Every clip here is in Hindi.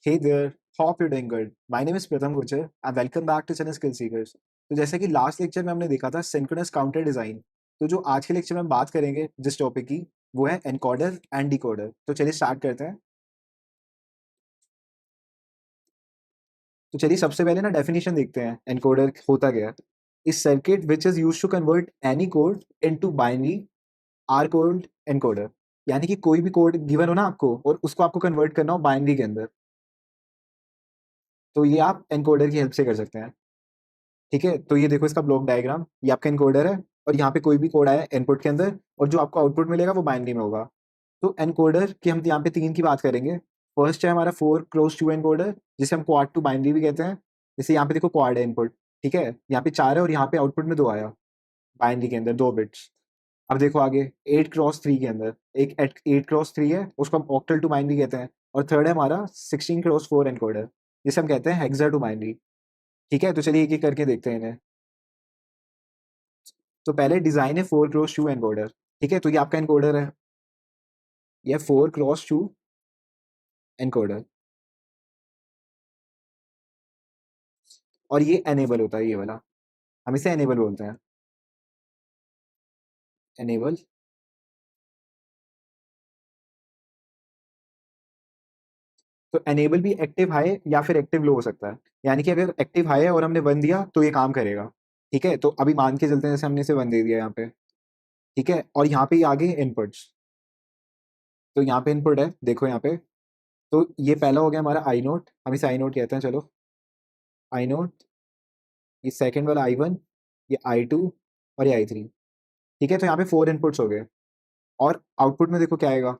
Hey there, hope you're doing good. My name is Pratham Guchar and welcome back to Channel Skill Seekers. तो जैसे कि लास्ट लेक्चर में हमने देखा था सिंक्रोनस काउंटर डिजाइन, तो जो आज के लेक्चर में हम बात करेंगे जिस टॉपिक की वो है एनकोडर एंड डिकोडर। तो चलिए स्टार्ट करते हैं। तो चलिए सबसे पहले ना डेफिनेशन देखते हैं एनकोडर होता क्या है। इस circuit which is used to convert any code into binary or code encoder, यानी कि कोई भी कोड गिवन हो ना आपको और उसको आपको कन्वर्ट करना हो बाइनरी के अंदर, तो ये आप एनकोडर की हेल्प से कर सकते हैं। ठीक है, तो ये देखो इसका ब्लॉक डायग्राम, ये आपका एनकोडर है और यहाँ पे कोई भी कोड आया इनपुट के अंदर और जो आपको आउटपुट मिलेगा वो बाइनरी में होगा। तो एनकोडर की हम यहाँ पे तीन की बात करेंगे। फर्स्ट है हमारा 4x2 एनकोडर, जिसे हम क्वाड टू बाइनरी भी कहते हैं। जैसे यहाँ पे देखो क्वाड है इनपुट, ठीक है, यहाँ पे 4 है और यहाँ पे आउटपुट में 2 आया बाइनरी के अंदर, 2 बिट्स। अब देखो आगे 8x3 के अंदर एक 8x3 है, उसको हम ऑक्टल टू बाइनरी कहते हैं। और थर्ड है हमारा 16x4 एनकोडर, जिसे हम कहते हैं हेक्सा टू बाइनरी। ठीक है, तो चलिए एक एक करके देखते हैं इन्हें। तो पहले डिजाइन है 4x2 एनकोडर। ठीक है, तो ये आपका एनकोडर है, ये 4x2 एनकोडर और ये एनेबल होता है, ये वाला हम इसे एनेबल बोलते हैं। एनेबल। तो एनेबल भी एक्टिव हाई या फिर एक्टिव लो हो सकता है, यानी कि अगर एक्टिव हाई है और हमने 1 दिया तो ये काम करेगा। ठीक है, तो अभी मान के चलते हैं जैसे हमने इसे 1 दे दिया यहाँ पे। ठीक है, और यहाँ पे आगे इनपुट्स, तो यहाँ पे इनपुट है देखो यहाँ पे। तो ये पहला हो गया हमारा आई नोट, हम इसे आई नोट कहते हैं, चलो आई नोट। ये सेकंड वाला I1, ये I2 और ये I3। ठीक है, तो यहाँ पे 4 इनपुट्स हो गए और आउटपुट में देखो क्या आएगा,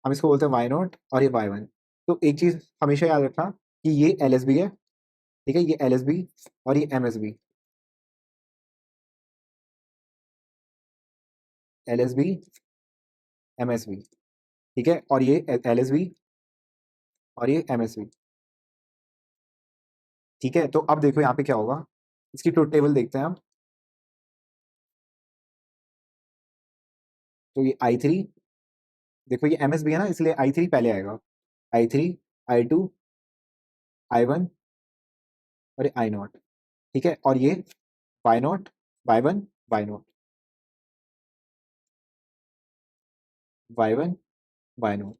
हम इसको बोलते हैं वाई नॉट और ये वाई वन। तो एक चीज़ हमेशा याद रखना कि ये एल एस बी है। ठीक है, ये एल एस बी और ये M S B, L S B M S B. ठीक है, और ये एल एस बी और ये एम एस बी। ठीक है, तो अब देखो यहाँ पे क्या होगा, इसकी ट्रुथ टेबल देखते हैं हम। तो ये आई थ्री, देखो ये एम एस बी है ना, इसलिए आई थ्री पहले आएगा। I three, I two, I one और ये आई नॉट। ठीक है, और ये Y naught, Y one, Y naught, Y one, Y naught.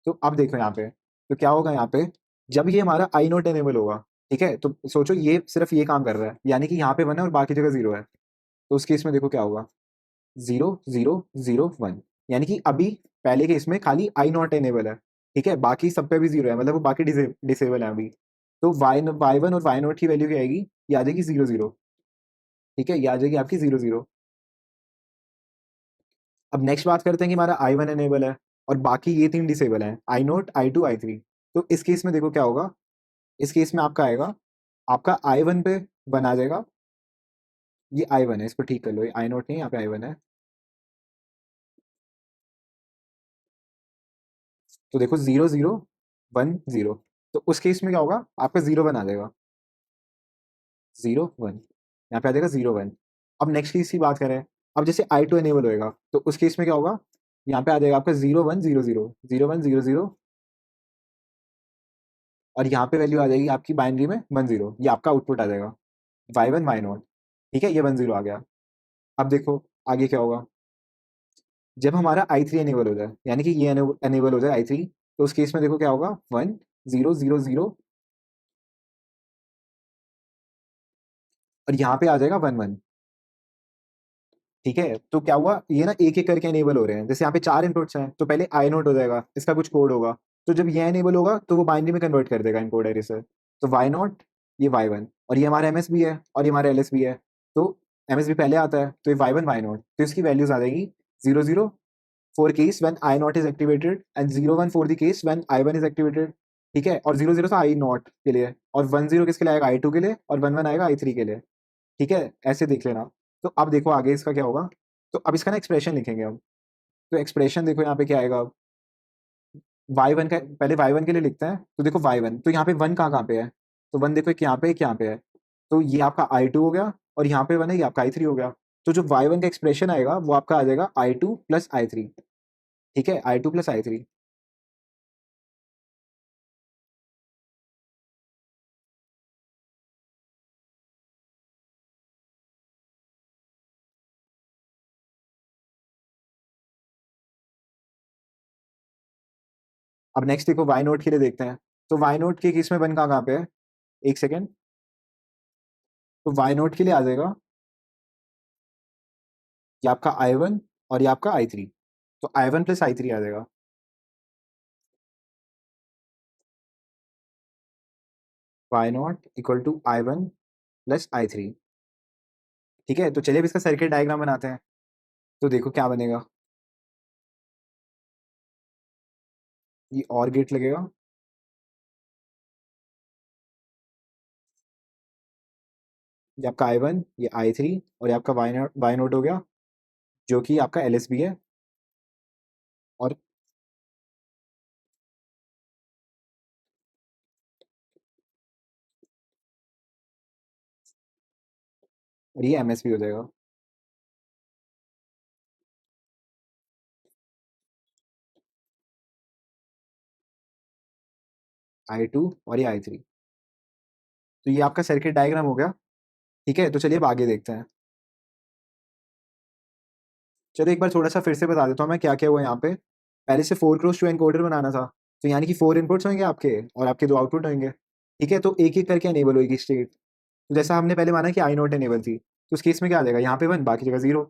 तो अब देखो यहाँ पे, तो क्या होगा यहाँ पे, जब ये हमारा आई नोट एनेबल होगा, ठीक है, तो सोचो ये सिर्फ ये काम कर रहा है, यानी कि यहाँ पे 1 है और बाकी जगह 0 है। तो उस केस में देखो क्या होगा, 0 0 0 1, यानी कि अभी पहले केस में खाली आई नॉट एनेबल है। ठीक है, बाकी सब पे भी 0 है, मतलब वो बाकी डिसेबल है अभी। तो वाई वन और वाई नॉट की वैल्यू क्या आएगी, ये आ जाएगी 0 0। ठीक है, ये आ जाएगी आपकी 0 0। अब नेक्स्ट बात करते हैं कि हमारा आई वन एनेबल है और बाकी ये 3 डिसेबल हैं, I naught, I two, I three. तो इस केस में देखो क्या होगा, इस केस में आपका आएगा, आपका आई वन पे बना जाएगा, ये आई वन है, इसको ठीक कर लो, ये आई नोट नहीं, यहाँ पे आई वन है। तो देखो 0 0 1 0, तो उस केस में क्या होगा, आपका 0 1 आ जाएगा, 0 1, यहाँ पे आ जाएगा 0 1। अब नेक्स्ट केस की बात करें, अब जैसे आई टू एनेबल होएगा तो उस केस में क्या होगा, यहाँ पे आ जाएगा आपका 0 1 0 0 0 1 0 0, और यहाँ पे वैल्यू आ जाएगी आपकी बाइनरी में 1 0, ये आपका आउटपुट आ जाएगा, वाई वन वाई नॉट। ठीक है, ये 1 0 आ गया। अब देखो आगे क्या होगा, जब हमारा आई थ्री एनेबल हो जाए, यानी कि ये एनेबल हो जाए आई थ्री, तो उस केस में देखो क्या होगा, 1 0 0 0, और यहाँ पे आ जाएगा 1 1। ठीक है, तो क्या हुआ, ये ना एक एक करके एनेबल हो रहे हैं, जैसे यहाँ पे 4 इनपुट्स हैं, तो पहले आई नोट हो जाएगा, इसका कुछ कोड होगा। तो जब ये एनेबल होगा तो वो बाइनरी में कन्वर्ट कर देगा इनकोडर इसे। तो वाई नॉट, ये वाई वन, और ये हमारा एम एस बी है और ये हमारा एल एस बी है। तो एम एस बी पहले आता है, तो ये वाई वन वाई नॉट, तो इसकी वैल्यूज आ जाएगी 0 0 for case when I naught is activated and 0 1 for the case when I1 is activated। ठीक है, और 0 0 था आई नॉट के लिए और 1 0 किसके लिए आएगा, आई टू के लिए, और 1 1 आएगा आई थ्री के लिए। ठीक है, ऐसे देख लेना। तो अब देखो आगे इसका क्या होगा, तो अब इसका ना एक्सप्रेशन लिखेंगे हम। तो एक्सप्रेशन देखो यहाँ पे क्या आएगा, वाई वन का पहले वाई वन के लिए लिखते हैं। तो देखो वाई वन, तो यहाँ पे 1 कहाँ कहाँ पे है, तो 1 देखो एक यहाँ पे, एक यहाँ पे है। तो ये आपका आई टू हो गया और यहाँ पे 1 है, ये आपका आई थ्री हो गया। तो जो वाई वन का एक्सप्रेशन आएगा वो आपका आ जाएगा आई टू प्लस आई थ्री। ठीक है, I2 प्लस I3। अब नेक्स्ट देखो वाई नोट के लिए देखते हैं। तो वाई नोट के केस में वन कहाँ कहाँ पे है, एक सेकेंड। तो वाई नोट के लिए आ जाएगा ये आपका I1 और ये आपका I3। तो I1 प्लस I3 आ जाएगा। Y naught equal to I1 plus I3। ठीक है, तो चलिए अब इसका सर्किट डायग्राम बनाते हैं। तो देखो क्या बनेगा, ये और गेट लगेगा, ये आपका I1, ये I3 और ये आपका वाई नोट हो गया, जो कि आपका LSB है। और ये MSB हो जाएगा। I2 और ये I3। तो ये आपका सर्किट डायग्राम हो गया। ठीक है, तो चलिए अब आगे देखते हैं। चलो एक बार थोड़ा सा फिर से बता देता हूँ मैं क्या क्या हुआ यहाँ पे। पहले से 4x2 एनकोडर बनाना था। तो यानी कि 4 इनपुट्स होंगे आपके और आपके 2 आउटपुट होंगे। ठीक है, तो एक एक करके एनेबल होगी स्टेट। तो जैसा हमने पहले माना कि आई नॉट एनेबल थी, तो उस केस में क्या आ जाएगा, यहाँ पे 1 बाकी जगह 0।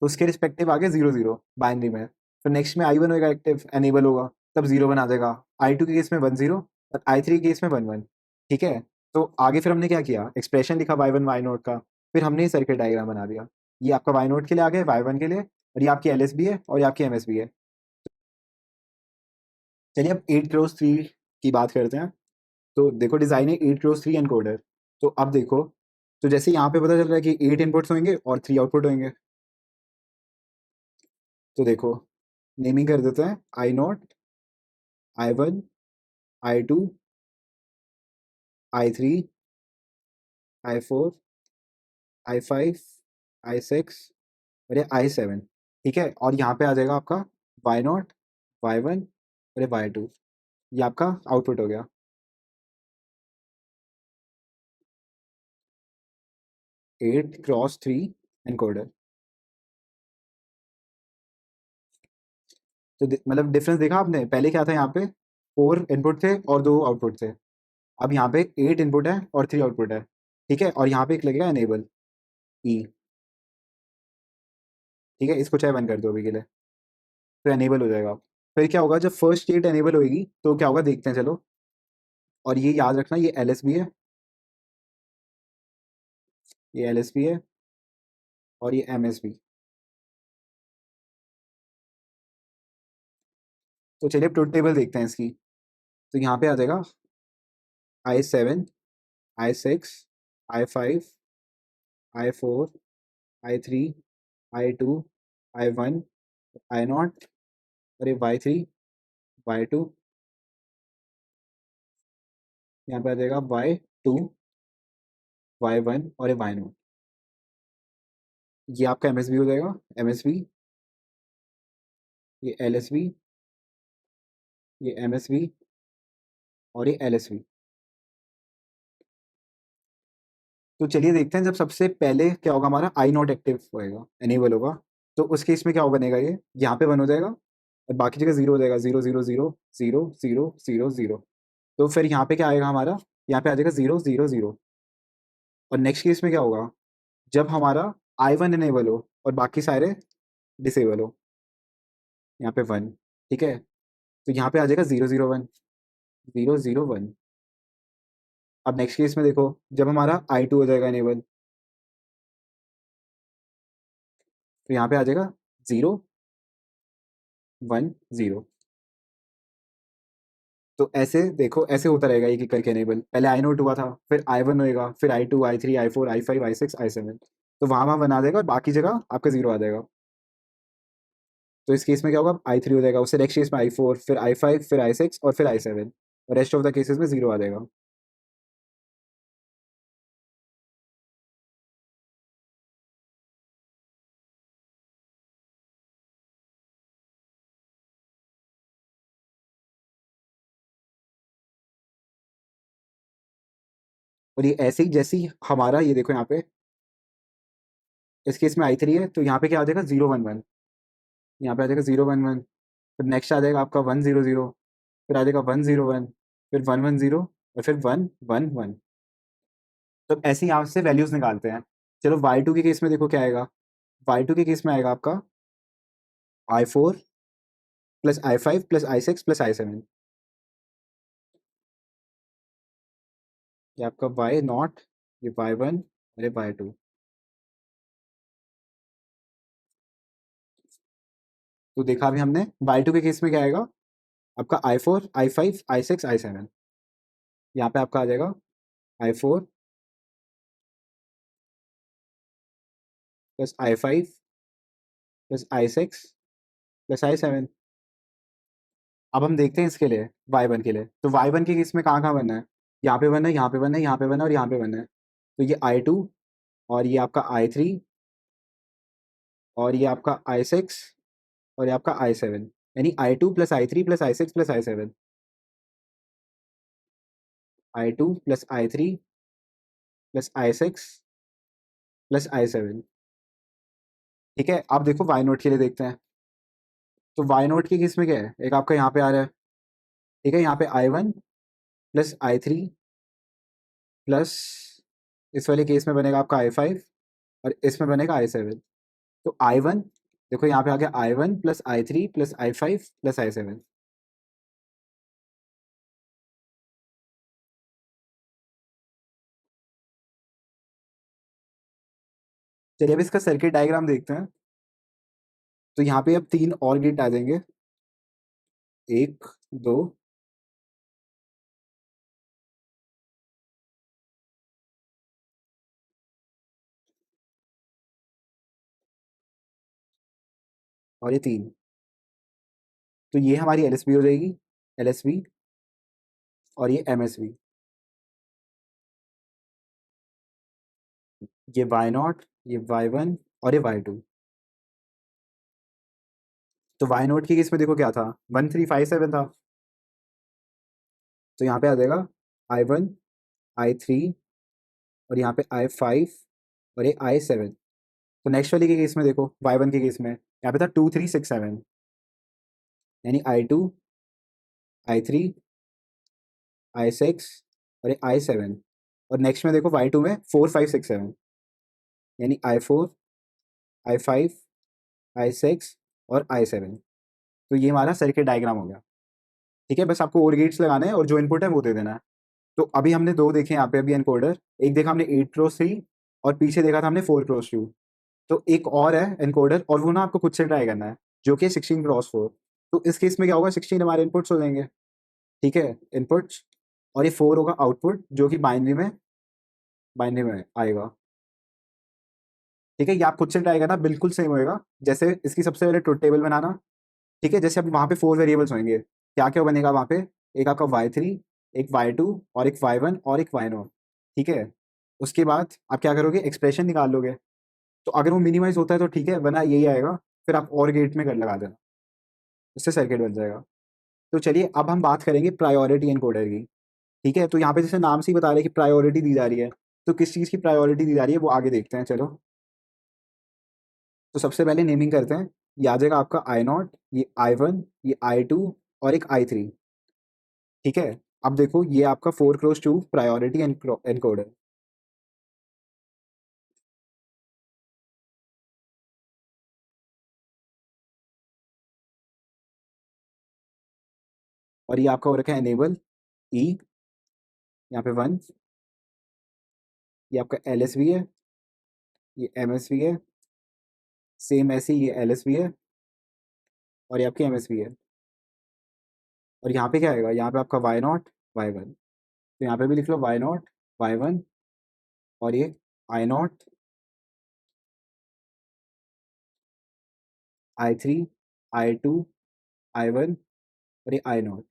तो उसके रिस्पेक्टिव आगे 0 0 बाइनरी में। तो नेक्स्ट में I1 होगा एक्टिव, एनेबल होगा, तब 0 1 आ जाएगा। I2 के केस में 1 0 और I3 के केस में 1 1। ठीक है, तो आगे फिर हमने क्या किया, एक्सप्रेशन लिखा Y1 Y नोट का। फिर हमने सर्किट डायग्राम बना दिया। ये आपका Y नोट के लिए आ गया, Y1 के लिए, और ये आपकी LSB है और ये आपकी MSB है। चलिए अब 8x3 की बात करते हैं। तो देखो डिजाइन है 8x3 एनकोडर। तो अब देखो, तो जैसे यहाँ पे पता चल रहा है कि 8 इनपुट्स होंगे और 3 आउटपुट होंगे। तो देखो नेमिंग कर देते हैं, I0, I1, I2, I3, I4, I5, I6 और ये I7। ठीक है, और यहाँ पे आ जाएगा आपका Y0, Y1 और ये Y2। ये आपका आउटपुट हो गया। 8x3 encoder. तो मतलब डिफरेंस देखा आपने, पहले क्या था यहाँ पे, 4 इनपुट थे और 2 आउटपुट थे। अब यहाँ पे 8 इनपुट है और 3 आउटपुट है। ठीक है, और यहाँ पे एक लगेगा एनेबल ई। ठीक है, इसको चाहे बंद कर दो अभी के लिए। तो एनेबल हो जाएगा। फिर क्या होगा, जब फर्स्ट स्टेट एनेबल होगी तो क्या होगा देखते हैं चलो। और ये याद रखना, ये LSB है, ये LSB है और ये MSB। तो चलिए अब ट्रुथ टेबल देखते हैं इसकी। तो यहाँ पे आ जाएगा I7, I6, I5, I4, I3, I2, I1, I0 और ये Y3, Y2। यहाँ पे आ जाएगा Y2, Y1 और ये Y0। ये आपका MSB हो जाएगा, MSB, ये LSB, ये MSB और ये LSB। तो चलिए देखते हैं, जब सबसे पहले क्या होगा, हमारा I0 एक्टिव होएगा, एनेबल होगा। तो उस केस में क्या बनेगा, ये यहाँ पे 1 हो जाएगा और बाकी जगह 0 हो जाएगा, 0 0 0 0 0 0 0। तो फिर यहाँ पे क्या आएगा हमारा, यहाँ पे आ जाएगा 0 0 0। और नेक्स्ट केस में क्या होगा, जब हमारा I1 एनेबल हो और बाकी सारे डिसेबल हो, यहाँ पे 1। ठीक है, तो यहाँ पे आ जाएगा 0 0 1, 0 0 1। अब नेक्स्ट केस में देखो, जब हमारा I2 हो जाएगा एनेबल, तो यहाँ पे आ जाएगा 0 1 0। तो ऐसे देखो, ऐसे होता रहेगा एक एक करके एनेबल। पहले I0 हुआ था, फिर I1 होएगा, फिर I2, I3, I4, I5, I6, I7। तो वहाँ वहाँ बना देगा और बाकी जगह आपका 0 आ जाएगा। तो इस केस में क्या होगा, I3 हो जाएगा, उससे नेक्स्ट केस में I4, फिर I5, फिर I6 और फिर I7। और रेस्ट ऑफ द केसेस में 0 आ जाएगा। और ये ऐसे ही जैसे ही हमारा ये देखो यहाँ पे इस केस में i3 है, तो यहाँ पे क्या आ जाएगा 0 1 1, यहाँ पे आ जाएगा 0 1 1, फिर नेक्स्ट आ जाएगा आपका 1 0 0, फिर आ जाएगा 1 0 1, फिर 1 1 0, और फिर 1 1 1। तो ऐसे ही यहाँ से वैल्यूज निकालते हैं। चलो y2 के केस में देखो क्या आएगा। y2 के केस में आएगा आपका i4 plus i5 plus i6 plus i7, ये आपका y0, ये y1 और ये y2। तो देखा अभी हमने y2 के केस में क्या आएगा आपका i4 i5 i6 i7, यहाँ पे आपका आ जाएगा i4 plus i5 plus i6 plus i7। अब हम देखते हैं इसके लिए y1 के लिए, तो y1 के केस में कहाँ कहाँ बनना है, यहाँ पे बनना है, यहाँ पे बनना है, यहाँ पे बनना है और यहाँ पे बनना है। तो ये i2 और ये आपका i3 और ये आपका i6 और ये आपका i7, यानी i2 plus i3 plus i6 plus i7, i2 plus i3 plus i6 plus i7। ठीक है, अब देखो y नोट के लिए देखते हैं। तो y नोट के केस में क्या है, एक आपका यहाँ पे आ रहा है, ठीक है, यहाँ पे i1 प्लस i3 प्लस इस वाले केस में बनेगा आपका i5 और इसमें बनेगा i7। तो i1 देखो यहाँ पे आ गया i1 plus i3 plus i5 plus i7। चलिए अब इसका सर्किट डायग्राम देखते हैं। तो यहाँ पे अब 3 और गेट आ जाएंगे, 1 2 और ये 3। तो ये हमारी एलएसबी हो जाएगी, एलएसबी, और ये एमएसबी, ये y0, ये y1 और ये y2। तो y0 की केस में देखो क्या था, 1357 था, तो यहाँ पे आ जाएगा i1 i3 और यहाँ पे i5 और ये i7। तो नेक्स्ट वाले के केस में देखो y1 के केस में यहाँ पे था 2367, यानी i2 i3 i6 और ये i7। और नेक्स्ट में देखो y2 में 4567, यानी i4 i5 i6 और i7। तो ये हमारा सर्किट डायग्राम हो गया। ठीक है, बस आपको और गेट्स लगाना है और जो इनपुट है वो दे देना है। तो अभी हमने 2 देखे यहाँ पे अभी एनकोडर, एक देखा हमने 8x3 और पीछे देखा था हमने 4x2। तो एक और है एनकोडर और वो ना आपको खुद से ट्राई करना है, जो कि 16x4। तो इस केस में क्या होगा, 16 हमारे इनपुट्स हो जाएंगे, ठीक है, इनपुट्स, और ये 4 होगा आउटपुट जो कि बाइनरी में आएगा। ठीक है, ये आप खुद से ट्राई करना, बिल्कुल सेम होएगा। जैसे इसकी सबसे पहले ट्रुथ टेबल बनाना, ठीक है, जैसे अब वहाँ पे 4 वेरिएबल्स होंगे, क्या क्या बनेगा वहाँ पे, एक आपका y3, एक y2 और एक y1 और एक y0। ठीक है, उसके बाद आप क्या करोगे, एक्सप्रेशन निकाल लोगे। तो अगर वो मिनिमाइज होता है तो ठीक है, वरना यही आएगा, फिर आप और गेट में कर लगा देना, उससे सर्किट बन जाएगा। तो चलिए अब हम बात करेंगे प्रायोरिटी एनकोडर की। ठीक है, तो यहाँ पे जैसे नाम से ही बता रहे हैं कि प्रायोरिटी दी जा रही है, तो किस चीज़ की प्रायोरिटी दी जा रही है वो आगे देखते हैं। चलो, तो सबसे पहले नेमिंग करते हैं। ये आ जाएगा आपका i0, ये i1, ये i2 और एक i3। ठीक है, अब देखो ये आपका 4x2 प्रायोरिटी एनकोडर, और ये आपका हो रखा है एनेबल ई, यहाँ पे 1, ये आपका एलएसबी है, ये एमएसबी है, सेम ऐसे ही ये एलएसबी है और ये आपकी एमएसबी है। और यहाँ पे क्या आएगा, यहाँ पे आपका y0 y1, तो यहाँ पे भी लिख लो y0 y1 और ये i0 i3 i2 i1 और ये i0।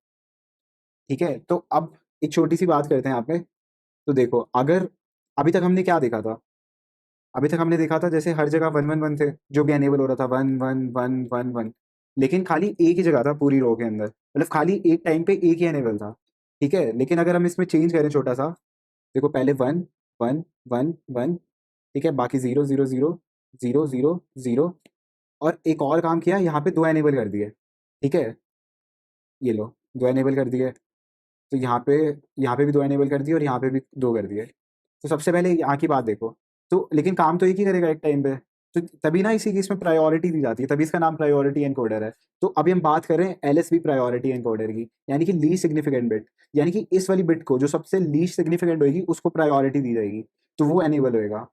ठीक है, तो अब एक छोटी सी बात करते हैं यहाँ पे। तो देखो, अगर अभी तक हमने क्या देखा था, अभी तक हमने देखा था जैसे हर जगह 1 1 1 थे, जो भी एनेबल हो रहा था 1 1 1 1 1, लेकिन खाली एक ही जगह था पूरी रो के अंदर, मतलब खाली एक टाइम पे एक ही एनेबल था। ठीक है, लेकिन अगर हम इसमें चेंज करें छोटा सा, देखो पहले 1 1 1 1, ठीक है, बाकी 0 0 0 0 0 0, और एक और काम किया, यहाँ पे 2 एनेबल कर दिए, ठीक है, ये लो 2 एनेबल कर दिए। तो यहाँ पे भी 2 एनेबल कर दिए और यहाँ पे भी 2 कर दिए। तो सबसे पहले यहाँ की बात देखो, तो लेकिन काम तो एक ही करेगा एक टाइम पे, तो तभी ना इसी केस में प्रायोरिटी दी जाती है, तभी इसका नाम प्रायोरिटी एनकोडर है। तो अभी हम बात कर रहे हैं एलएसबी प्रायोरिटी एनकोडर की, यानी कि लीस्ट सिग्निफिकेंट बिट, यानी कि इस वाली बिट को जो सबसे लीस्ट सिग्निफिकेंट होगी उसको प्रायोरिटी दी जाएगी, तो वो एनेबल होएगा।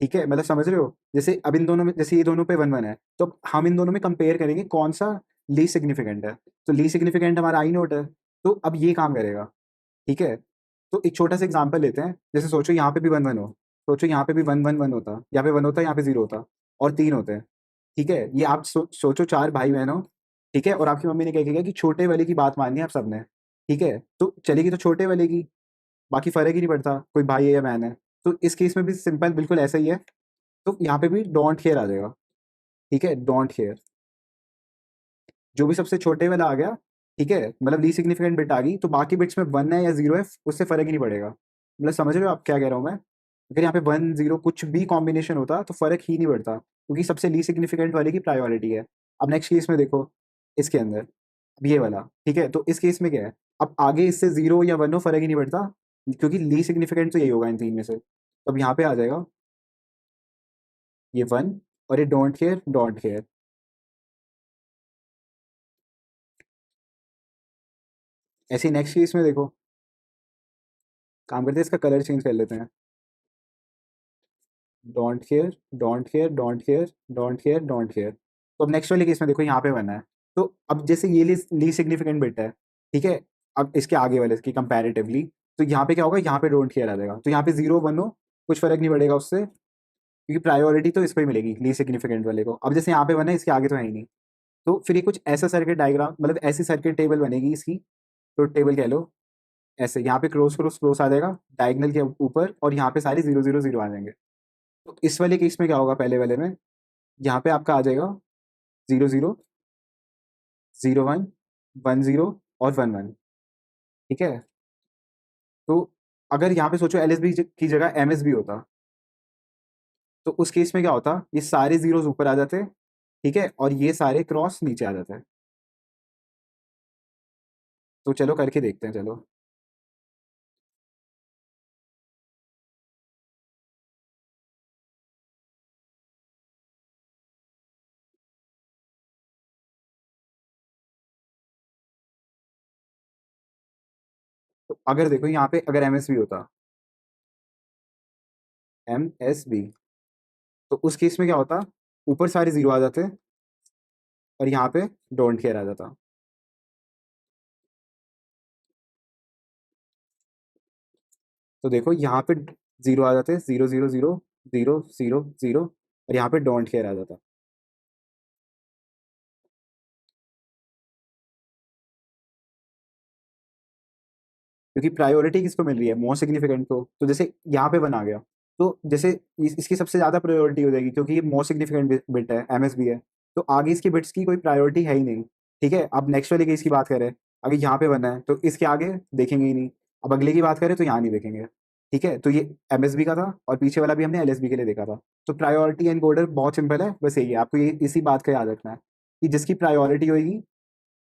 ठीक है, मतलब समझ रहे हो, जैसे अब इन दोनों में, जैसे ये दोनों पे 1 1 है, तो अब हम इन दोनों में कंपेयर करेंगे कौन सा लीस्ट सिग्निफिकेंट है। तो लीस्ट सिग्निफिकेंट हमारा आई नोट है, तो अब ये काम करेगा। ठीक है, तो एक छोटा सा एग्जांपल लेते हैं, जैसे सोचो यहाँ पे भी 1 1 हो, सोचो यहाँ पे भी 1 1 1 होता, यहाँ पे 1 होता, यहाँ पे 0 होता, और 3 होते हैं। ठीक है, ये आप सोचो 4 भाई बहन हो, ठीक है, और आपकी मम्मी ने क्या किया कि छोटे वाले की बात माननी है आप सबने, ठीक है, तो चलेगी तो छोटे वाले की, बाकी फर्क ही नहीं पड़ता कोई भाई है या बहन है। तो इस केस में भी सिंपल बिल्कुल ऐसा ही है, तो यहाँ पे भी डोंट केयर आ जाएगा। ठीक है, डोंट केयर, जो भी सबसे छोटे वाला आ गया, ठीक है, मतलब ली सिग्निफिकेंट बिट आ गई, तो बाकी बिट्स में 1 है या 0 है उससे फर्क ही नहीं पड़ेगा। मतलब समझ रहे हो आप क्या कह रहा हूँ मैं, अगर यहाँ पे 1 0 कुछ भी कॉम्बिनेशन होता तो फर्क ही नहीं पड़ता, क्योंकि सबसे ली सिग्निफिकेंट वाले की प्रायोरिटी है। अब नेक्स्ट केस में देखो, इसके अंदर, अब ये वाला, ठीक है, तो इस केस में क्या है, अब आगे इससे 0 या 1 हो फर्क ही नहीं पड़ता, क्योंकि ली सिग्निफिकेंट तो यही होगा इन तीन में से। तो अब यहाँ पे आ जाएगा ये 1, और ये डोंट केयर डोंट केयर। ऐसे नेक्स्ट केस में देखो, काम करते हैं इसका कलर चेंज कर लेते हैं, don't care don't care don't care don't care don't care. तो अब नेक्स्ट वाले केस में देखो यहाँ पे बना है, तो अब जैसे ये ली सिग्निफिकेंट बिट है, ठीक है, अब इसके आगे वाले इसकी कंपैरेटिवली, तो यहाँ पे क्या होगा, यहाँ पे डोंट केयर आ जाएगा, तो यहाँ पे 0 1 हो कुछ फर्क नहीं पड़ेगा उससे, क्योंकि प्रायोरिटी तो इसको ही मिलेगी ली सिग्निफिकेंट वाले को। अब जैसे यहाँ पे बना है इसके आगे तो है ही नहीं, तो फिर ये कुछ ऐसा सर्किट डायग्राम, मतलब ऐसी सर्किट टेबल बनेगी इसकी, तो टेबल कह लो, ऐसे यहाँ पे क्रॉस क्रॉस क्रॉस आ जाएगा डायगनल के ऊपर, और यहाँ पे सारे 0 0 0 आ जाएंगे। तो इस वाले केस में क्या होगा, पहले वाले में यहाँ पे आपका आ जाएगा 0 0 0 1 1 0 और 1 1। ठीक है, तो अगर यहाँ पे सोचो एलएसबी की जगह एमएसबी होता, तो उस केस में क्या होता, ये सारे जीरोस ऊपर आ जाते, ठीक है, और ये सारे क्रॉस नीचे आ जाते हैं। तो चलो करके देखते हैं, चलो। तो अगर देखो यहाँ पे अगर एमएसबी होता, एमएसबी, तो उस केस में क्या होता, ऊपर सारे जीरो आ जाते और यहाँ पे डोंट केयर आ जाता। तो देखो यहाँ पे जीरो आ जाते, 0 0 0 0 0 0, और यहाँ पे डोंट केयर आ जाता। क्योंकि प्रायोरिटी किसको मिल रही है, मोस्ट सिग्निफिकेंट को, तो जैसे यहाँ पे बना गया, तो जैसे इसकी सबसे ज्यादा प्रायोरिटी हो जाएगी, क्योंकि ये मोस्ट सिग्निफिकेंट बिट है, एमएसबी है, तो आगे इसकी बिट्स की कोई प्रायोरिटी है ही नहीं। ठीक है, अब नेक्स्ट वाले केस की बात करें, अगर यहाँ पे बना है तो इसके आगे देखेंगे ही नहीं, अब अगले की बात करें तो यहाँ नहीं देखेंगे। ठीक है, तो ये एमएसबी का था, और पीछे वाला भी हमने एलएसबी के लिए देखा था। तो प्रायोरिटी एनकोडर बहुत सिंपल है, बस यही है, आपको ये इसी बात का याद रखना है कि जिसकी प्रायोरिटी होगी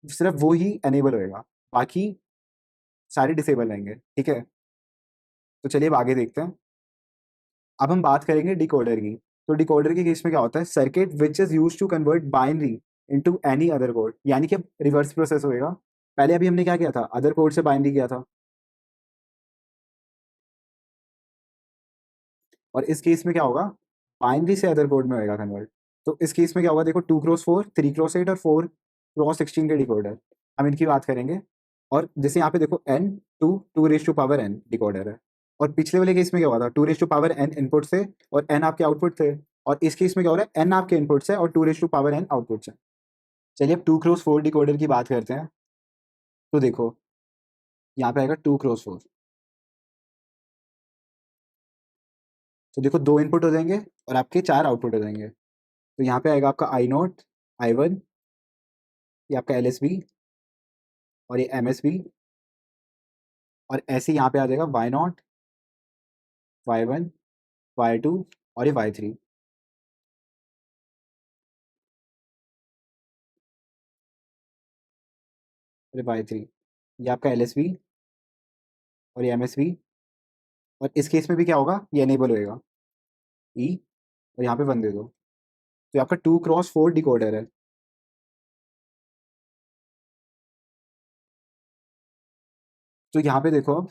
सिर्फ वो ही एनेबल होएगा, बाकी सारे डिसेबल रहेंगे। ठीक है, तो चलिए अब आगे देखते हैं। अब हम बात करेंगे डिकोडर की। तो डिकोडर के केस में क्या होता है, circuit which is use to convert binary into any other code, यानी कि अब रिवर्स प्रोसेस होएगा। पहले अभी हमने क्या किया था, अदर कोड से बाइनरी किया था, और इस केस में क्या होगा, बाइनरी से अदर कोड में होएगा कन्वर्ट। तो इस केस में क्या होगा, देखो 2 क्रॉस 4 3 क्रॉस 8 और 4 क्रॉस 16 के डिकोडर, हम इनकी बात करेंगे। और जैसे यहाँ पे देखो N, two raise to power N decoder है, और पिछले वाले केस में क्या हुआ था, 2 raise to power N input से और एन आपके आउटपुट थे, और इस केस में क्या हो रहा है, एन आपके इनपुट है और 2 raise to power N output है। चलिए अब 2 क्रॉस 4 डिकोडर की बात करते हैं। तो देखो यहाँ पे आएगा 2 क्रॉस 4, तो देखो 2 इनपुट हो जाएंगे और आपके 4 आउटपुट हो जाएंगे। तो यहाँ पे आएगा आपका I0, I1, ये आपका LSB, और ये MSB, और ऐसे ही यहाँ पे आ जाएगा Y0, y1, y2 और ये y3। और ये y3, ये आपका LSB और ये MSB। और इस केस में भी क्या होगा, ये एनेबल होएगा ई, और यहाँ पे 1 दे दो, तो ये आपका 2x4 डिकोडर है। तो यहाँ पे देखो अब,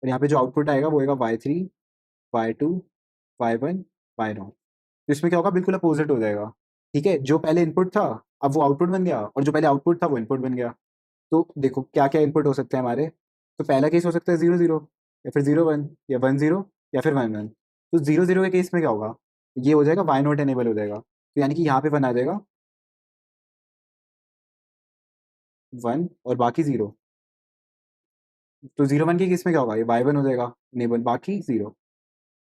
और यहाँ पे जो आउटपुट आएगा वो आएगा y3, y2, y1, y0। तो इसमें क्या होगा, बिल्कुल अपोजिट हो जाएगा। ठीक है, जो पहले इनपुट था अब वो आउटपुट बन गया, और जो पहले आउटपुट था वो इनपुट बन गया। तो देखो क्या क्या इनपुट हो सकते हैं हमारे। तो पहला केस हो सकता है 0 0, या फिर 0 1, या 1 0, या फिर 1 1। तो 0 0 के केस में क्या होगा, ये हो जाएगा y0 एनेबल हो जाएगा, तो यानी कि यहाँ पे 1 आ जाएगा, 1 और बाकी 0। तो 0 1 के केस में क्या होगा, ये y1 हो जाएगा एनेबल, बाकी 0।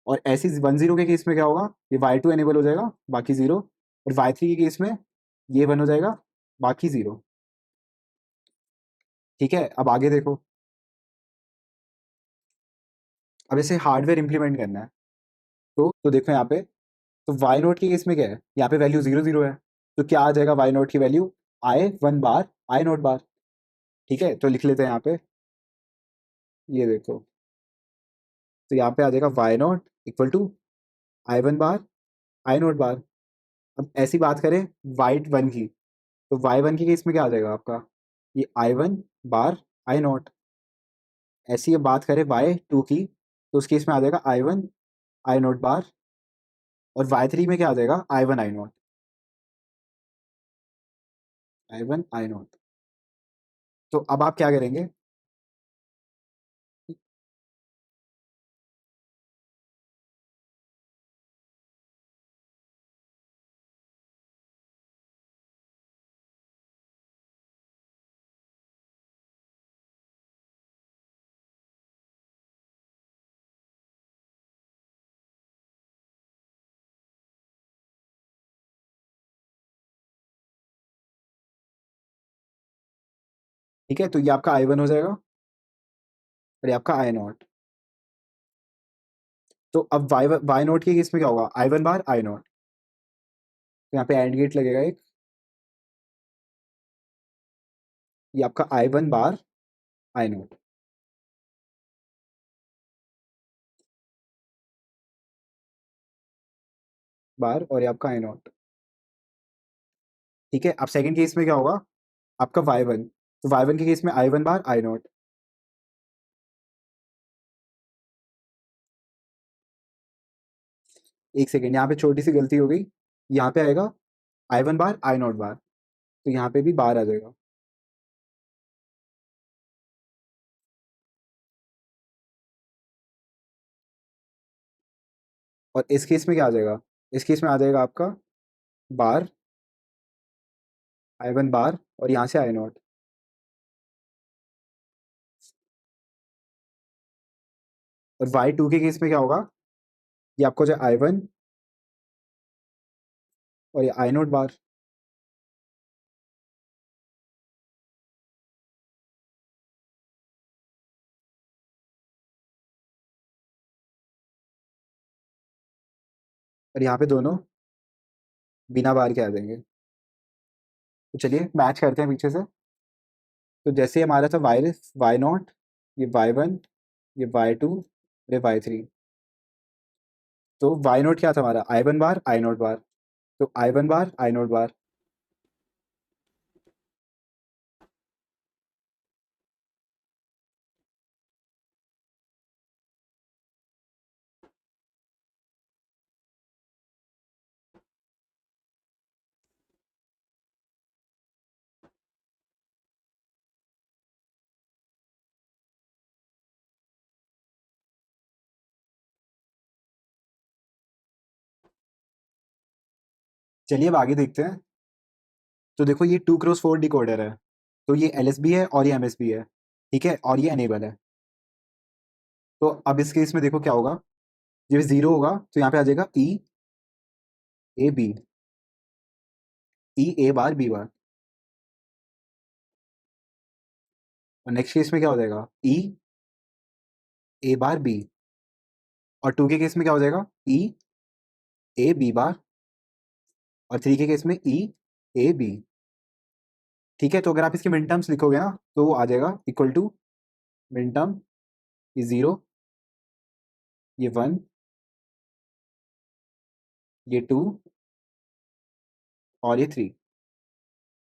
और ऐसे 1 0 के केस में क्या होगा, ये y2 एनेबल हो जाएगा, बाकी 0। और y3 के केस में ये 1 हो जाएगा, बाकी 0। ठीक है, अब आगे देखो। अब इसे हार्डवेयर इंप्लीमेंट करना है। तो देखो यहाँ पे, तो y0 के केस में क्या है, यहाँ पे वैल्यू 0 0 है। तो क्या आ जाएगा y0 की वैल्यू, I1 बार I0 बार। ठीक है, तो लिख लेते हैं यहाँ पे, ये देखो। तो यहाँ पे आ जाएगा y0 equal to I1 bar I0 बार। अब ऐसी बात करें y1 की, तो y1 के केस में क्या आ जाएगा आपका, ये I1 बार I0। ऐसी अब बात करें y2 की, तो उस केस में आ जाएगा I1 I0 बार। और y3 में क्या आ जाएगा, I1 I0, I1 I0। तो अब आप क्या करेंगे, ठीक है। तो ये आपका I1 हो जाएगा, और ये आपका I0। तो अब वाई नोट के केस में क्या होगा, I1 बार I0। तो यहाँ पे एंड गेट लगेगा एक, ये आपका I1 बार I0 बार, और ये आपका I0। ठीक है, अब सेकंड केस में क्या होगा, आपका y1। तो y1 के केस में I1 बार I0। एक सेकेंड, यहाँ पे छोटी सी गलती हो गई। यहाँ पे आएगा I1 बार I0 बार, तो यहाँ पे भी बार आ जाएगा। और इस केस में क्या आ जाएगा, इस केस में आ जाएगा आपका बार I1 बार, और यहाँ से I0। और y2 के केस में क्या होगा, ये आपको जो I1 और ये I0 बार। और यहाँ पे दोनों बिना बार के आ जाएंगे। तो चलिए मैच करते हैं पीछे से। तो जैसे हमारा था y0, ये y1, ये y2, ये y3। तो y0 क्या था हमारा, I1 बार I0 बार। तो I1 बार I0 बार। चलिए अब आगे देखते हैं। तो देखो ये 2x4 डिकोडर है। तो ये LSB है और ये MSB है। ठीक है, और ये अनेबल है। तो अब इस केस में देखो क्या होगा, जब 0 होगा तो यहाँ पे आ जाएगा ई, A B, E A bar B bar, और नेक्स्ट केस में क्या हो जाएगा, ई ए बार बी, और 2 के केस में क्या हो जाएगा, ई ए बी बार, और 3 के केस में ई ए बी। ठीक है, तो अगर आप इसके मिन टर्म्स लिखोगे ना तो वो आ जाएगा इक्वल टू मिन टर्म, ये 0, ये 1, ये 2 और ये 3।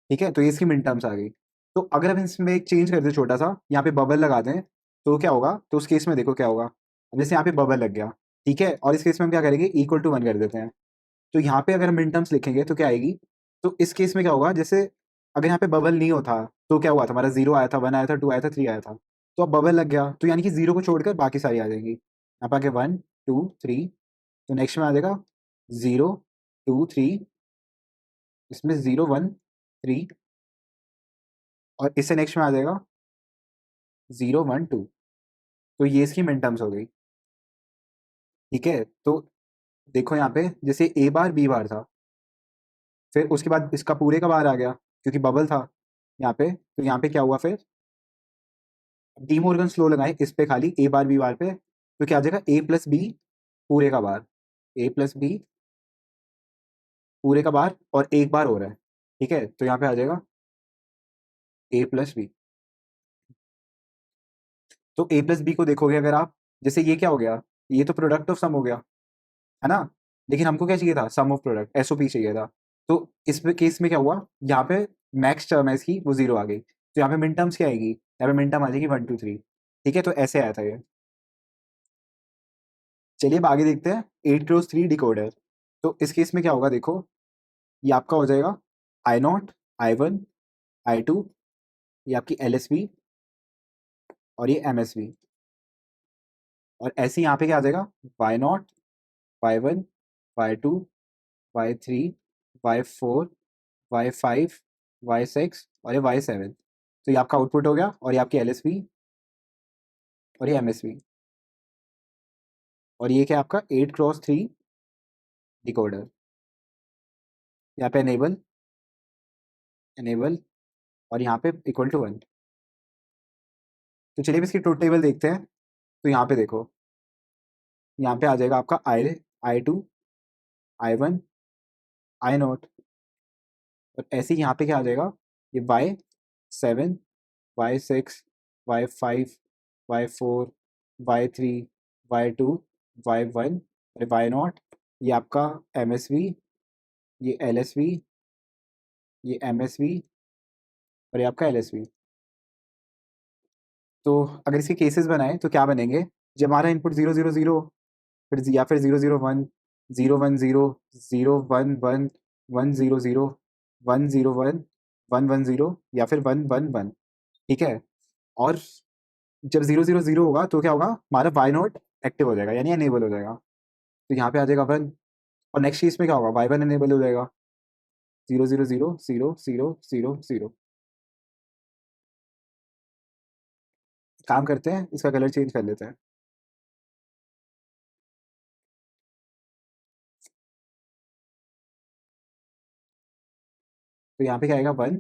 ठीक है, तो ये इसकी मिन टर्म्स आ गई। तो अगर हम इसमें एक चेंज करते हैं छोटा सा, यहाँ पे बबल लगा दें, तो क्या होगा, तो उस केस में देखो क्या होगा। अब जैसे यहाँ पे बबल लग गया, ठीक है, और इस केस में हम क्या करेंगे, इक्वल टू 1 कर देते हैं। तो यहाँ पे अगर हम मिन टर्म्स लिखेंगे तो क्या आएगी, तो इस केस में क्या होगा, जैसे अगर यहाँ पे बबल नहीं होता तो क्या हुआ था, हमारा 0 आया था, 1 आया था, 2 आया था, 3 आया था। तो अब बबल लग गया, तो यानी कि 0 को छोड़कर बाकी सारी आ जाएंगी। यहाँ पे आगे 1 2 3, तो नेक्स्ट में आ जाएगा 0 2 3, इसमें 0 1 3, और इससे नेक्स्ट में आ जाएगा 0 1 2। तो ये इसकी मिन टर्म्स हो गई। ठीक है, तो देखो यहाँ पे जैसे ए बार बी बार था, फिर उसके बाद इसका पूरे का बार आ गया क्योंकि बबल था यहाँ पे, तो यहाँ पे क्या हुआ फिर, डी मोर्गन स्लो लगाए इस पे खाली ए बार बी बार पे, तो क्या आ जाएगा, ए प्लस बी पूरे का बार, ए प्लस बी पूरे का बार, और एक बार हो रहा है। ठीक है, तो यहाँ पे आ जाएगा ए प्लस बी। तो ए प्लस बी को देखोगे अगर आप, जैसे ये क्या हो गया, ये तो प्रोडक्ट ऑफ सम हो गया, है ना, लेकिन हमको क्या चाहिए था, सम ऑफ प्रोडक्ट, एसओपी चाहिए था। तो इस केस में क्या हुआ, यहाँ पे मैक्स टर्म है इसकी वो 0 आ गई, तो यहाँ पे मिन टर्म्स क्या आएगी, यहाँ पे मिन टर्म आ जाएगी 1 2 3। ठीक है, तो ऐसे आया था ये। चलिए अब आगे देखते हैं 8x3 डिकोडर। तो इस केस में क्या होगा देखो, ये आपका हो जाएगा I naught, I one, I two, ये आपकी एल एस बी, और ये एम एस बी, और ऐसे यहाँ पे क्या आ जाएगा, Y naught, Y one, Y two, Y three, Y four, Y five, Y six, और ये वाई सेवन। तो ये आपका आउटपुट हो गया, और ये आपकी एल एस बी, और ये एम एस बी, और ये क्या आपका 8x3 डिकोडर। यहाँ पे एनेबल, एनेबल, और यहाँ पे इक्वल टू 1। तो चलिए अब इसकी ट्रुथ टेबल देखते हैं। तो यहाँ पे देखो, यहाँ पे आ जाएगा आपका I I two, I one, I naught, और ऐसे ही यहाँ पे क्या आ जाएगा, ये Y seven, Y six, Y five, Y four, Y three, Y two, Y one, और वाई नॉट, ये आपका एम एस वी, ये एल एस वी, ये एम एस वी, और ये आपका एल एस वी। तो अगर इसके केसेस बनाए तो क्या बनेंगे, जब हमारा इनपुट 0 0 0, फिर या फिर 0 0 1, 0 1 0, 0 1 1, 1 0 0, 1 0 1, 1 1 0, या फिर 1 1 1। ठीक है, और जब 0 0 0 होगा तो क्या होगा, हमारा वाई नॉट एक्टिव हो जाएगा, यानी एनेबल हो जाएगा। तो यहाँ पे आ जाएगा 1, और नेक्स्ट केस में क्या होगा, वाई वन एनेबल हो जाएगा, 0 0 0 0 0 0 0। काम करते हैं, इसका कलर चेंज कर लेते हैं। तो यहाँ पे क्या आएगा, 1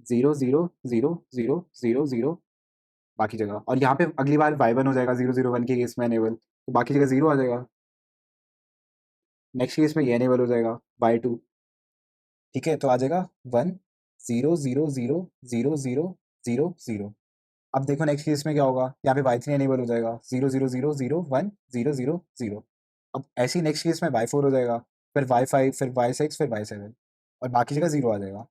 0 0 0 0 0 0 बाकी जगह, और यहाँ पे अगली बार वाई वन हो जाएगा 0 0 1 के केस में एनेबल, तो बाकी जगह 0 आ जाएगा। नेक्स्ट केस में ये एनेबल हो जाएगा बाई टू। ठीक है, तो आ जाएगा 1 0 0 0 0 0 0 0। अब देखो नेक्स्ट केस में क्या होगा, यहाँ पे वाई थ्री एनेबल हो जाएगा, 0 0 0 0 1 0 0 0। अब ऐसे ही नेक्स्ट केस में वाई फोर हो जाएगा, फिर वाई फाइव, फिर वाई सिक्स, फिर वाई सेवन, और बाकी जगह 0 आ जाएगा।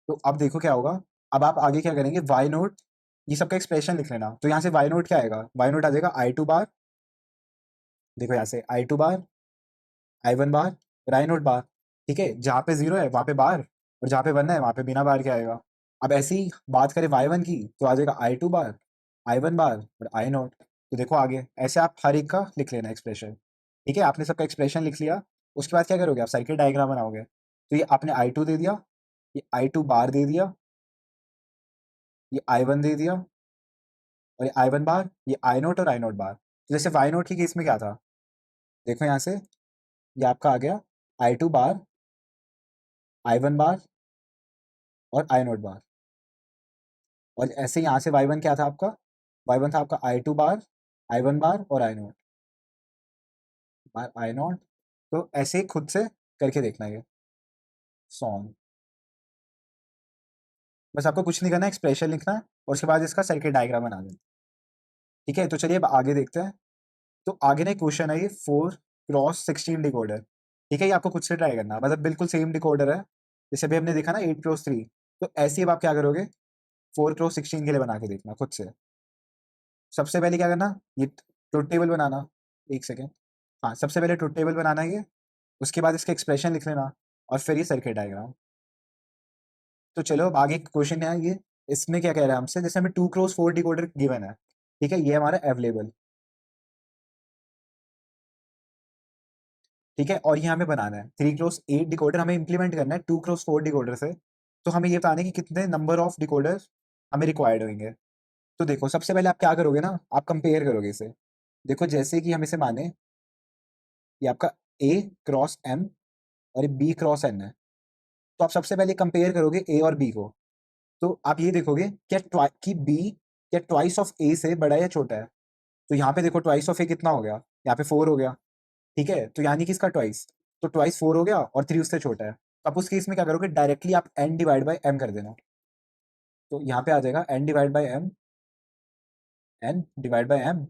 तो अब देखो क्या होगा, अब आप आगे क्या करेंगे, वाई नोट, ये सबका एक्सप्रेशन लिख लेना। तो यहाँ से वाई नोट क्या आएगा, वाई नोट आ जाएगा आई टू बार, देखो यहाँ से आई to bar, I one bar, और आई नोट बार। ठीक है, जहाँ पे 0 है वहाँ पे बार, और जहाँ पे 1 है वहाँ पे बिना बार के आएगा। अब ऐसी ही बात करें वाई वन की, तो आ जाएगा आई to bar, I one bar, और आई नोट। तो देखो आगे ऐसे आप हर एक का लिख लेना एक्सप्रेशन। ठीक है, आपने सबका एक्सप्रेशन लिख लिया, उसके बाद क्या करोगे, आप सर्किट डायग्राम बनाओगे। तो ये आपने I2 दे दिया, ये I2 बार दे दिया, ये I1 दे दिया, और ये I1 बार, ये I0 और I0 बार। तो जैसे Y0 की केस में क्या था, देखो यहाँ से, ये आपका आ गया I2 बार, I1 बार और I0 बार। और ऐसे यहाँ से Y1 क्या था आपका, Y1 था आपका I2 बार, I1 बार और I0 बार I0। तो ऐसे ही खुद से करके देखना ये सॉन्ग। बस आपको कुछ नहीं करना है, एक्सप्रेशन लिखना है और उसके बाद इसका सर्किट डायग्राम बना देना। ठीक है, तो चलिए अब आगे देखते हैं। तो आगे ना एक क्वेश्चन है, ये 4x16 डिकोडर। ठीक है, ये आपको खुद से ट्राई करना है, मतलब बिल्कुल सेम डिकोडर है जैसे अभी हमने देखा ना 8x3। तो ऐसे ही अब आप क्या करोगे, 4x16 के लिए बना के देखना खुद से। सबसे पहले क्या करना, ये ट्रुथ टेबल बनाना। एक सेकेंड, हाँ सबसे पहले ट्रुथ टेबल बनाना है ये, उसके बाद इसका एक्सप्रेशन लिख लेना और फिर ये सर्किट डायग्राम। तो चलो अब आगे क्वेश्चन है ये, इसमें क्या कह रहा है हमसे, जैसे हमें 2x4 डिकोडर गिवन है। ठीक है, ये हमारा अवेलेबल। ठीक है, और ये हमें बनाना है 3x8 डिकोडर, हमें इंप्लीमेंट करना है 2x4 डिकोडर से। तो हमें ये बताना है कि कितने नंबर ऑफ डिकोडर हमें रिक्वायर्ड होंगे। तो देखो सबसे पहले आप क्या करोगे ना, आप कंपेयर करोगे इसे। देखो जैसे कि हम इसे माने, ये आपका A×M और ये B×N है। तो आप सबसे पहले कंपेयर करोगे ए और बी को। तो आप ये देखोगे कि बी क्या ट्वाइस ऑफ ए से बड़ा या छोटा है। तो यहाँ पे देखो ट्वाइस ऑफ ए कितना हो गया, यहाँ पे 4 हो गया। ठीक है, तो यानी कि इसका ट्वाइस, तो ट्वाइस 4 हो गया और 3 उससे छोटा है। तो आप उस केस में क्या करोगे, डायरेक्टली आप n डिवाइड बाई m कर देना। तो यहाँ पे आ जाएगा n divide by m, n divide by m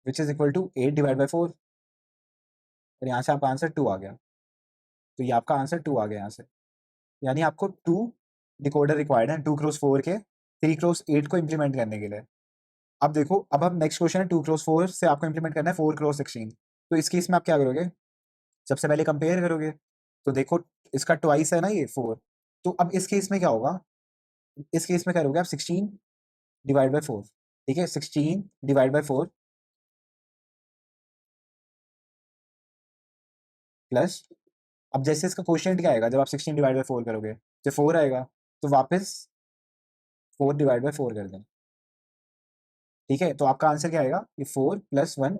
which is equal to 8 divide by 4। और यहाँ से आपका आंसर 2 आ गया। तो ये आपका आंसर 2 आ गया यहाँ से। यानी आपको 2 डिकोडर रिक्वायर्ड है 2x4 के 3x8 को इम्प्लीमेंट करने के लिए। अब देखो, अब हम नेक्स्ट क्वेश्चन है 2x4 से आपको इम्प्लीमेंट करना है 4x16। तो इस केस में आप क्या करोगे, सबसे पहले कंपेयर करोगे। तो देखो इसका ट्वाइस है ना ये 4। तो अब इस केस में क्या होगा, इस केस में करोगे आप 16 डिवाइड बाई 4। ठीक है, 16 डिवाइड बाई 4 प्लस, अब जैसे इसका क्वेश्चन क्या आएगा जब आप 16 डिवाइड बाई 4 करोगे, जब 4 आएगा तो वापस 4 डिवाइड बाई 4 कर दें। ठीक है, तो आपका आंसर क्या आएगा, ये 4 + 1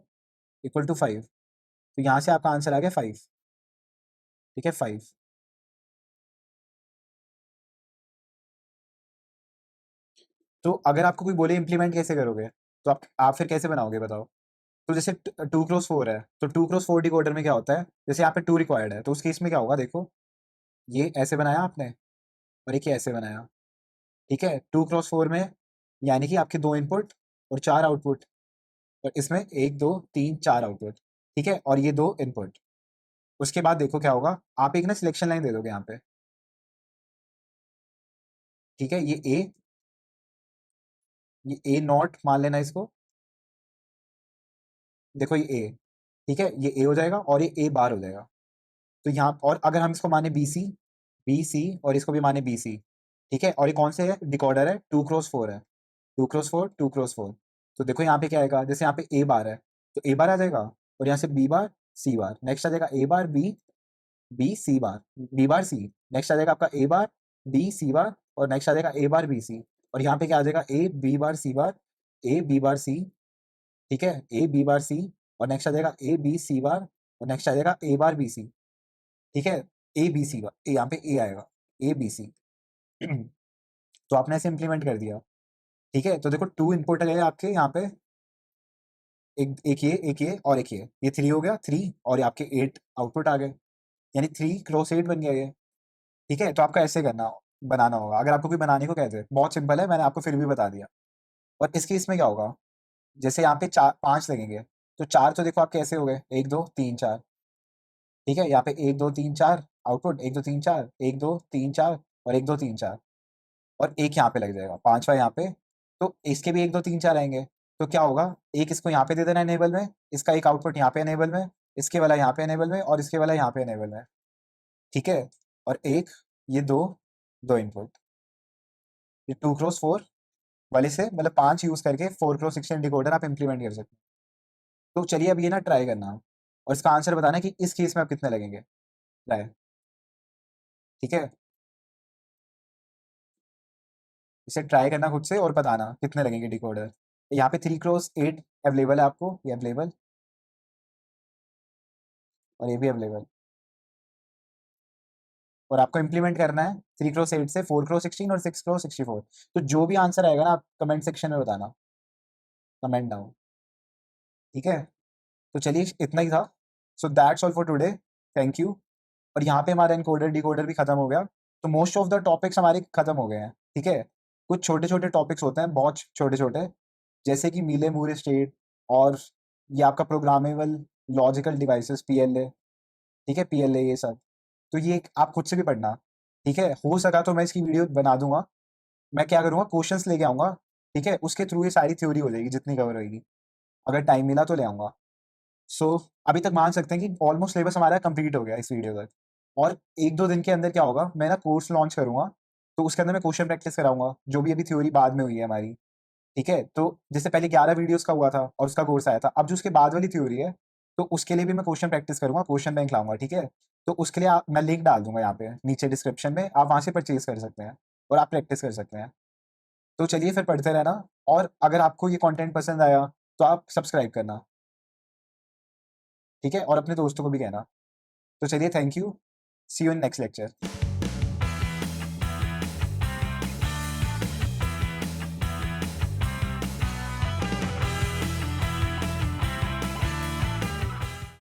= 5। तो यहाँ से आपका आंसर आ गया 5। ठीक है, 5। तो अगर आपको कोई बोले इम्प्लीमेंट कैसे करोगे, तो आप फिर कैसे बनाओगे बताओ। तो जैसे 2x4 है, तो 2x4 डिकोडर में क्या होता है, जैसे यहाँ पे 2 रिक्वायर्ड है, तो उस केस में क्या होगा, देखो ये ऐसे बनाया आपने और एक ये ऐसे बनाया। ठीक है, 2x4 में यानी कि आपके 2 इनपुट और 4 आउटपुट, और इसमें 1 2 3 4 आउटपुट। ठीक है, और ये 2 इनपुट। उसके बाद देखो क्या होगा, आप एक ना सिलेक्शन लाइन दे दोगे यहाँ पे। ठीक है, ये ए नॉट मान लेना इसको। देखो ये ए, ठीक है, ये ए हो जाएगा और ये ए बार हो जाएगा। तो यहाँ, और अगर हम इसको माने बी सी और इसको भी माने बी सी। ठीक है, और ये कौन से है, डिकोडर है 2x4 है, 2x4 2x4। तो देखो यहाँ पे क्या आएगा, जैसे यहाँ पे ए बार है तो ए बार आ जाएगा, और यहाँ से बी बार सी बार, नेक्स्ट आ जाएगा ए बार बी, बी सी बार, बी बार सी, नेक्स्ट आ जाएगा आपका ए बार बी सी बार, और नेक्स्ट आ जाएगा ए बार बी सी। और यहाँ पे क्या आ जाएगा, A B bar C bar, A B bar सी। ठीक है, ए बी बार सी, और नेक्स्ट आ जाएगा ए बी सी बार, और नेक्स्ट आ जाएगा ए बार बी सी। ठीक है, ए बी सी बार, यहाँ पे ए आएगा, ए बी सी। तो आपने ऐसे इंप्लीमेंट कर दिया। ठीक है, तो देखो 2 इनपुट है आपके यहाँ पे, एक ये और एक ये 3 हो गया, 3 और ये आपके 8 आउटपुट आ गए, यानी 3x8 बन गया ये। ठीक है, तो आपको ऐसे बनाना होगा। अगर आपको कोई बनाने को कहते हैं, बहुत सिंपल है, मैंने आपको फिर भी बता दिया। और इसके इसमें क्या होगा, जैसे यहाँ पे 4 5 लगेंगे, तो 4 तो देखो आपके ऐसे हो गए, 1 2 3 4। ठीक है, यहाँ पे 1 2 3 4 आउटपुट, 1 2 3 4, 1 2 3 4 और 1 2 3 4, और एक यहाँ पे लग जाएगा, पांचवा यहाँ पे। तो इसके भी 1 2 3 4 आएंगे। तो क्या होगा, एक इसको यहाँ पे दे देना इनेबल में, इसका एक आउटपुट यहाँ पे इनेबल में, इसके वाला यहाँ पे इनेबल में, और इसके वाला यहाँ पे इनेबल में। ठीक है, और एक ये दो इनपुट, ये 2x4 वाले से मतलब 5 यूज करके 4x16 डिकोडर आप इंप्लीमेंट कर सकते हैं। तो चलिए अब ये ना ट्राई करना, और इसका आंसर बताना कि इस केस में आप कितने लगेंगे। ट्राई। ठीक है, इसे ट्राई करना खुद से और बताना कितने लगेंगे डिकोडर। यहाँ पे 3x8 अवेलेबल है आपको, ये अवेलेबल, और ये भी अवेलेबल। और आपको इम्प्लीमेंट करना है 3x8 से 4x16 और 6x64। तो जो भी आंसर आएगा ना आप कमेंट सेक्शन में बताना, कमेंट डाउन। ठीक है, तो चलिए इतना ही था। So that's all for today, thank you. और यहाँ पे हमारा इनकोडर डिकोडर भी खत्म हो गया। तो मोस्ट ऑफ द टॉपिक्स हमारे खत्म हो गए हैं। ठीक है, कुछ छोटे छोटे टॉपिक्स होते हैं, बहुत छोटे छोटे, जैसे कि मीले मूर स्टेट, और ये आपका प्रोग्रामेबल लॉजिकल डिवाइसेस, पीएलए। ठीक है, पीएलए ये सब, तो ये आप खुद से भी पढ़ना। ठीक है, हो सका तो मैं इसकी वीडियो बना दूंगा। मैं क्या करूंगा, क्वेश्चंस लेके आऊंगा। ठीक है, उसके थ्रू ये सारी थ्योरी हो जाएगी जितनी कवर होगी। अगर टाइम मिला तो ले आऊंगा। सो अभी तक मान सकते हैं कि ऑलमोस्ट सिलेबस हमारा कंप्लीट हो गया इस वीडियो तक। और 1-2 दिन के अंदर क्या होगा, मैं ना कोर्स लॉन्च करूँगा, तो उसके अंदर मैं क्वेश्चन प्रैक्टिस कराऊँगा, जो भी अभी थ्योरी बाद में हुई है हमारी। ठीक है? तो जैसे पहले 11 वीडियोज़ का हुआ था और उसका कोर्स आया था, अब जो उसके बाद वाली थ्योरी है, तो उसके लिए भी मैं क्वेश्चन प्रैक्टिस करूँगा, क्वेश्चन बैंक लाऊँगा, ठीक है? तो उसके लिए आप मैं लिंक डाल दूँगा यहाँ पे नीचे डिस्क्रिप्शन में, आप वहाँ से परचेज़ कर सकते हैं और आप प्रैक्टिस कर सकते हैं। तो चलिए फिर पढ़ते रहना, और अगर आपको ये कंटेंट पसंद आया, तो आप सब्सक्राइब करना, ठीक है? और अपने दोस्तों को भी कहना। तो चलिए, thank you, see you in next lecture.